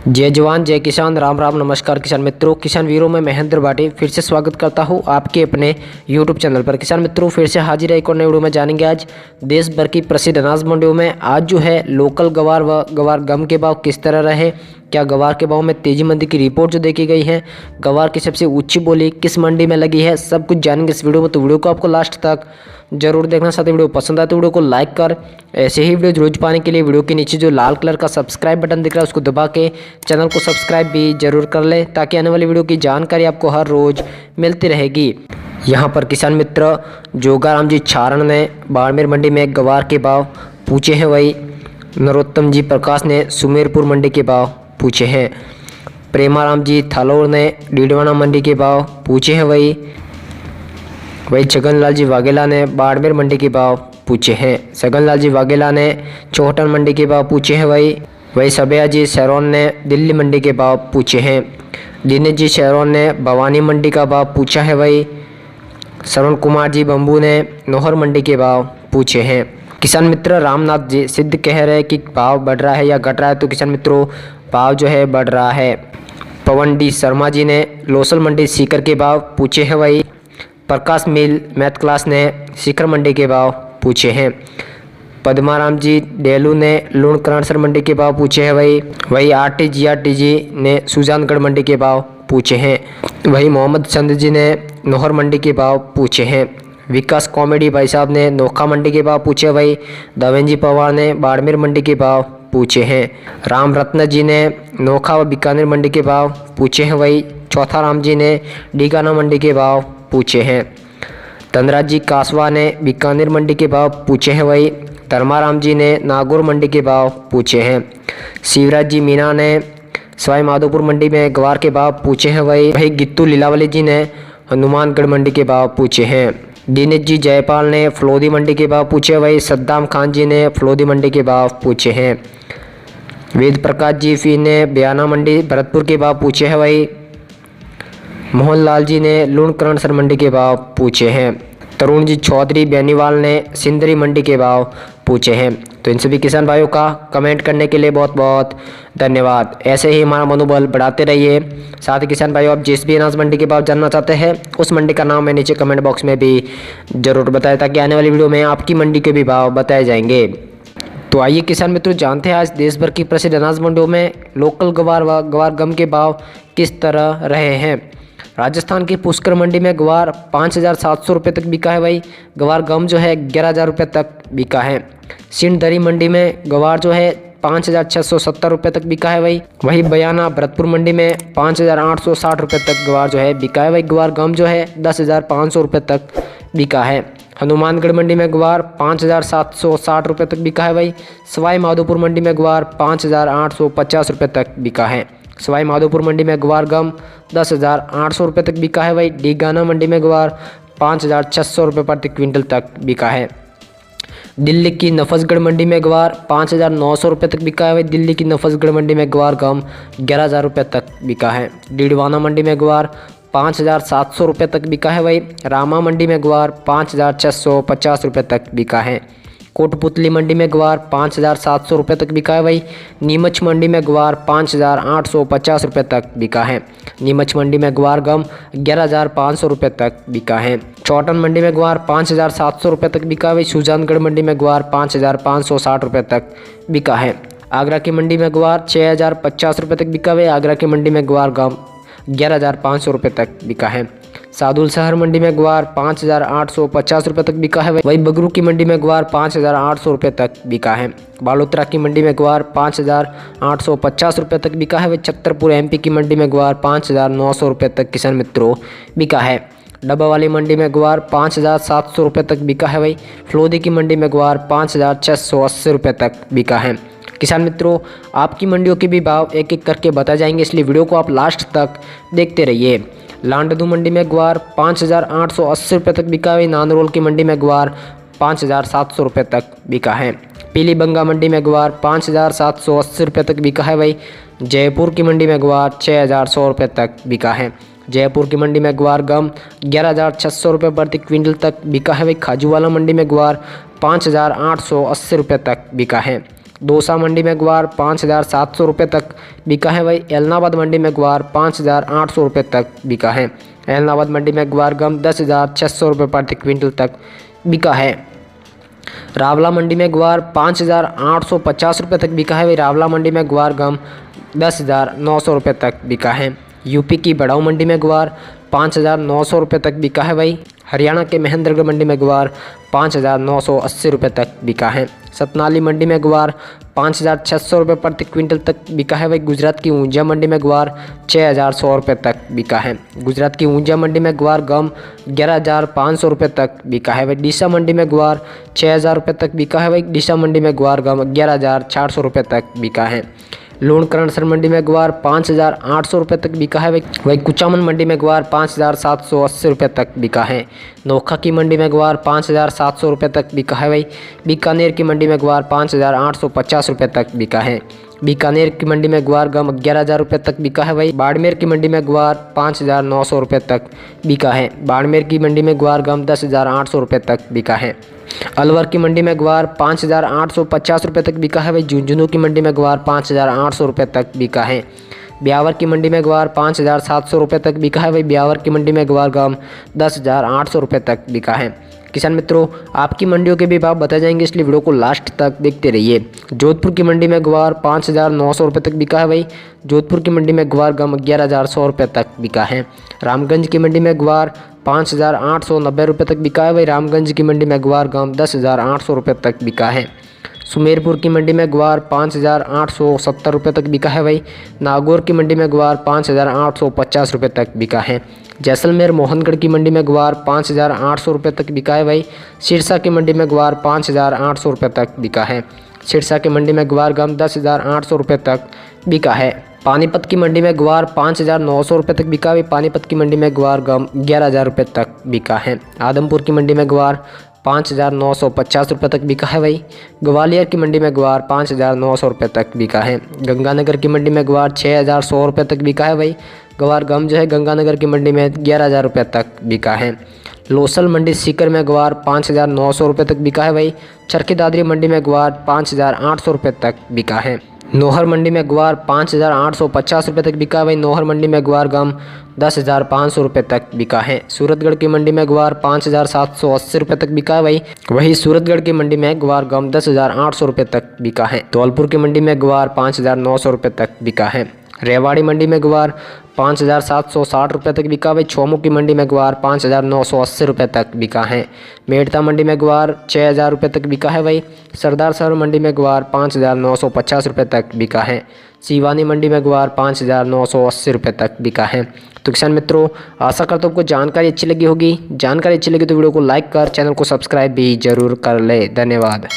जय जवान जय किसान, राम राम, नमस्कार किसान मित्रों। किसान वीरों में महेंद्र भाटी फिर से स्वागत करता हूं आपके अपने YouTube चैनल पर। किसान मित्रों फिर से हाजिर है एक और नई वीडियो में। जानेंगे आज देश भर की प्रसिद्ध अनाज मंडियों में आज जो है लोकल गवार व गवार गम के भाव किस तरह रहे, क्या गवार के भाव में तेजी मंदी की रिपोर्ट जो देखी गई है, गवार की सबसे ऊंची बोली किस मंडी में लगी है, सब कुछ जानेंगे इस वीडियो में। तो वीडियो को आपको लास्ट तक जरूर देखना। साथ ही वीडियो पसंद आए तो वीडियो को लाइक कर ऐसे ही वीडियो रोज पाने के लिए वीडियो के नीचे जो लाल कलर का सब्सक्राइब बटन दिख रहा है उसको दबा के चैनल को सब्सक्राइब भी जरूर कर ले, ताकि आने वाली वीडियो की जानकारी आपको हर रोज मिलती रहेगी। यहाँ पर किसान मित्र जोगाराम जी छारण ने बाड़मेर मंडी में गवार के भाव पूछे हैं, वही नरोत्तम जी प्रकाश ने सुमेरपुर मंडी के भाव पूछे हैं। प्रेमाराम जी थालोर ने डीडवाना मंडी के भाव पूछे हैं, वही छगनलाल जी वाघेला ने बाड़मेर मंडी के भाव पूछे हैं। छगनलाल जी वाघेला ने चौहटन मंडी के भाव पूछे हैं, वही सबैया जी शहरोन ने दिल्ली मंडी के भाव पूछे हैं। दिनेश जी शहरोन ने भवानी मंडी का भाव पूछा है, वही श्रवण कुमार जी बम्बू ने नौहर मंडी के भाव पूछे हैं। किसान मित्र रामनाथ जी सिद्ध कह रहे हैं कि भाव बढ़ रहा है या घट रहा है, तो किसान मित्रों भाव जो है बढ़ रहा है। पवन डी शर्मा जी ने लोसल मंडी सीकर के भाव पूछे हैं, वही प्रकाश मिल मैथ क्लास ने शिखर मंडी के भाव पूछे हैं। पद्माराम जी डेलू ने लूणकरणसर मंडी के भाव पूछे हैं, वही RTGRT जी ने सुजानगढ़ मंडी के भाव पूछे हैं। वही मोहम्मद चंद जी ने नौहर मंडी के भाव पूछे हैं। विकास कॉमेडी भाई साहब ने नोखा मंडी के भाव पूछे, वही धवेंजी पवार ने बाड़मेर मंडी के भाव पूछे हैं। राम रत्न जी ने नोखा व बीकानेर मंडी के भाव पूछे हैं, वही चौथा राम जी ने डीगाना मंडी के भाव पूछे हैं। धनराज जी कासवा ने बीकानेर मंडी के भाव पूछे हैं, वही धर्माराम जी ने नागौर मंडी के भाव पूछे हैं। शिवराज जी मीना ने सवाई माधोपुर मंडी में गवार के भाव पूछे हैं, वही गित्तू लीलावली जी ने हनुमानगढ़ मंडी के भाव पूछे हैं। दिनेश जी जयपाल ने फलोदी मंडी के भाव पूछे, वही सद्दाम खान जी ने फलोदी मंडी के भाव पूछे हैं। वेद प्रकाश जी फी ने बयाना मंडी भरतपुर के भाव पूछे हैं, वही मोहनलाल जी ने लूणकरणसर मंडी के भाव पूछे हैं। तरुण जी चौधरी बेनीवाल ने सिंदरी मंडी के भाव पूछे हैं। तो इन सभी किसान भाइयों का कमेंट करने के लिए बहुत बहुत धन्यवाद। ऐसे ही हमारा मनोबल बढ़ाते रहिए। साथ ही किसान भाइयों, आप जिस भी अनाज मंडी के भाव जानना चाहते हैं उस मंडी का नाम मैं नीचे कमेंट बॉक्स में भी जरूर बताएं, ताकि आने वाली वीडियो में आपकी मंडी के भी भाव बताए जाएंगे। तो आइए किसान मित्रों जानते हैं आज देश भर की प्रसिद्ध अनाज मंडियों में लोकल गवार व गवार गम के भाव किस तरह रहे हैं। राजस्थान की पुष्कर मंडी में गवार 5,700 रुपये तक बिका है, वही गवार गम जो है 11,000 रुपये तक बिका है। सिंधरी मंडी में गवार जो है 5,670 रुपये तक बिका है, वही बयाना भरतपुर मंडी में 5,860 रुपये तक गवार जो है बिका है, वही गवार गम जो है 10,500 रुपये तक बिका है। हनुमानगढ़ मंडी में गवार 5,760 रुपये तक बिका है, वही सवाई माधोपुर मंडी में गवार 5,850 रुपये तक बिका है। सवाई माधोपुर मंडी में गवार गम 10,800 रुपये तक बिका है, वही डीगाना मंडी में गवार 5,600 रुपये प्रति क्विंटल तक बिका है। दिल्ली की नफसगढ़ मंडी में गवार 5,900 रुपये तक बिका है, वही दिल्ली की नफसगढ़ मंडी में गवार गम 11,000 रुपये तक बिका है। डीडवाना मंडी में गवार 5,700 रुपये तक बिका है, वही रामा मंडी में गवार 5,650 रुपये तक बिका है। कोटपुतली मंडी में गवार 5,700 रुपये तक बिका है, वही नीमच मंडी में गवार 5,850 रुपये तक बिका है। नीमच मंडी में गवार गम 11,500 रुपये तक बिका है। चौटन मंडी में गवार 5,700 रुपये तक बिका है, वही सुजानगढ़ मंडी में गवार 5,560 रुपये तक बिका है। आगरा की मंडी में गवार 6,050 रुपये तक बिका है, आगरा की मंडी में गवार गम 11,500 रुपये तक बिका है। सादुल शहर मंडी में गवार 5,850 रुपये तक बिका है, वही बगरू की मंडी में गवार 5,800 रुपये तक बिका है। बालोतरा की मंडी में गवार 5,850 रुपये तक बिका है, वही छतरपुर MP की मंडी में गवार 5,900 रुपये तक किसान मित्रों बिका है। डब्बा वाली मंडी में गवार 5,700 रुपये तक बिका है, वही फलोदी की मंडी में गवार 5,680 रुपये तक बिका है। किसान मित्रों आपकी मंडियों के भी भाव एक एक करके बताए जाएंगे, इसलिए वीडियो को आप लास्ट तक देखते रहिए। लांडदू मंडी में गवार 5,880 रुपये तक बिका है, नानरोल की मंडी में गवार 5,700 रुपये तक बिका है। पीलीबंगा मंडी में गवार 5,780 रुपये तक बिका है, वही जयपुर की मंडी में गवार 6,100 रुपये तक बिका है। जयपुर की मंडी में गवार गम 11,600 रुपये प्रति क्विंटल तक बिका है, वही खाजूवाला मंडी में गवार 5,880 रुपये तक बिका है। दौसा मंडी में ग्वार 5,700 रुपये तक बिका है भाई। एलनाबाद मंडी में ग्वार 5,800 रुपये तक बिका है। एलनाबाद मंडी में ग्वार गम 10,600 रुपये प्रति क्विंटल तक बिका है। रावला मंडी में ग्वार 5,850 रुपये तक बिका है भाई। रावला मंडी में ग्वार गम 10,900 रुपये तक बिका है। यूपी की बड़ाऊ मंडी में ग्वार 5,900 रुपये तक बिका है भाई। हरियाणा के महेंद्रगढ़ मंडी में ग्वार 5,980 रुपये तक बिका है। सतनाली मंडी में ग्वार 5,600 रुपये प्रति क्विंटल तक बिका है भाई। गुजरात की ऊंझा मंडी में ग्वार 6,100 रुपये तक बिका है। गुजरात की ऊंझा मंडी में ग्वार गम 11,500 रुपये तक बिका है भाई। डीसा मंडी में ग्वार 6,000 रुपये तक बिका है भाई। डीसा मंडी में ग्वार गम 11,400 रुपये तक बिका है। लूणकरणसर मंडी में ग्वार 5,800 रुपये तक बिका है वही। कुचामन मंडी में ग्वार 5,780 रुपये तक बिका है। नोखा की मंडी में ग्वार 5,700 रुपये तक बिका है भाई। बीकानेर की मंडी में ग्वार 5,850 रुपये तक बिका है। बीकानेर की मंडी में ग्वार गम 11,000 रुपये तक बिका है भाई। बाड़मेर की मंडी में ग्वार 5,900 रुपये तक बिका है। बाड़मेर की मंडी में ग्वार गम 10,800 रुपये तक बिका है। अलवर की मंडी में ग्वार 5,850 रुपये तक बिका है भाई। झुंझुनू की मंडी में ग्वार 5,800 रुपये तक बिका है। ब्यावर की मंडी में ग्वार 5,700 रुपये तक बिका है भाई। ब्यावर की मंडी में ग्वार गम 10,800 रुपये तक बिका है। किसान मित्रों, आपकी मंडियों के भी भाव बताए जाएंगे, इसलिए वीडियो को लास्ट तक देखते रहिए। जोधपुर की मंडी में ग्वार 5,900 रुपये तक बिका है भाई। जोधपुर की मंडी में ग्वार गम 11,100 रुपये तक बिका है। रामगंज की मंडी में ग्वार 5,890 रुपये तक बिका है भाई। रामगंज की मंडी में ग्वार गम 10,800 रुपये तक बिका है। सुमेरपुर की मंडी में ग्वार 5,870 रुपये तक बिका है भाई। नागौर की मंडी में ग्वार 5,850 रुपये तक बिका है। जैसलमेर मोहनगढ़ की मंडी में ग्वार 5,800 रुपये तक बिका है भाई। सिरसा की मंडी में ग्वार 5,800 रुपये तक बिका है। सिरसा की मंडी में ग्वार गम 10,800 रुपये तक बिका है। पानीपत की मंडी में ग्वार 5,900 रुपये तक बिका है। पानीपत की मंडी में ग्वार गम 11,000 रुपये तक बिका है। आदमपुर की मंडी में ग्वार 5,950 रुपये तक बिका है भाई। ग्वालियर की मंडी में ग्वार 5,900 रुपये तक बिका है। गंगानगर की मंडी में ग्वार 6,100 रुपये तक बिका है भाई। ग्वार गम जो है गंगानगर की मंडी में 11,000 रुपये तक बिका है। लोसल मंडी सीकर में ग्वार 5,900 रुपये तक बिका है भाई। चरखी दादरी मंडी में ग्वार 5,800 रुपये तक बिका है। नोहर मंडी में ग्वार 5,850 रुपये तक बिका है भाई। नोहर मंडी में ग्वार गम 10,500 रुपये तक बिका है। सूरतगढ़ की मंडी में ग्वार 5,780 रुपये तक बिका है भाई। वही सूरतगढ़ की मंडी में ग्वार गम 10,800 रुपये तक बिका है। धौलपुर की मंडी में ग्वार 5,900 रुपये तक बिका है। रेवाड़ी मंडी में ग्वार 5,760 रुपये तक बिका भाई। छोमू की मंडी में ग्वार 5,980 रुपये तक बिका है। मेड़ता मंडी में ग्वार 6,000 रुपये तक बिका है भाई। सरदार सरोवर मंडी में ग्वार 5,950 रुपये तक बिका है। सिवानी मंडी में ग्वार 5,980 रुपये तक बिका है। तो किसान मित्रों, आशा करता हूँ आपको जानकारी अच्छी लगी होगी। जानकारी अच्छी लगी तो वीडियो को लाइक कर चैनल को सब्सक्राइब भी जरूर कर ले। धन्यवाद।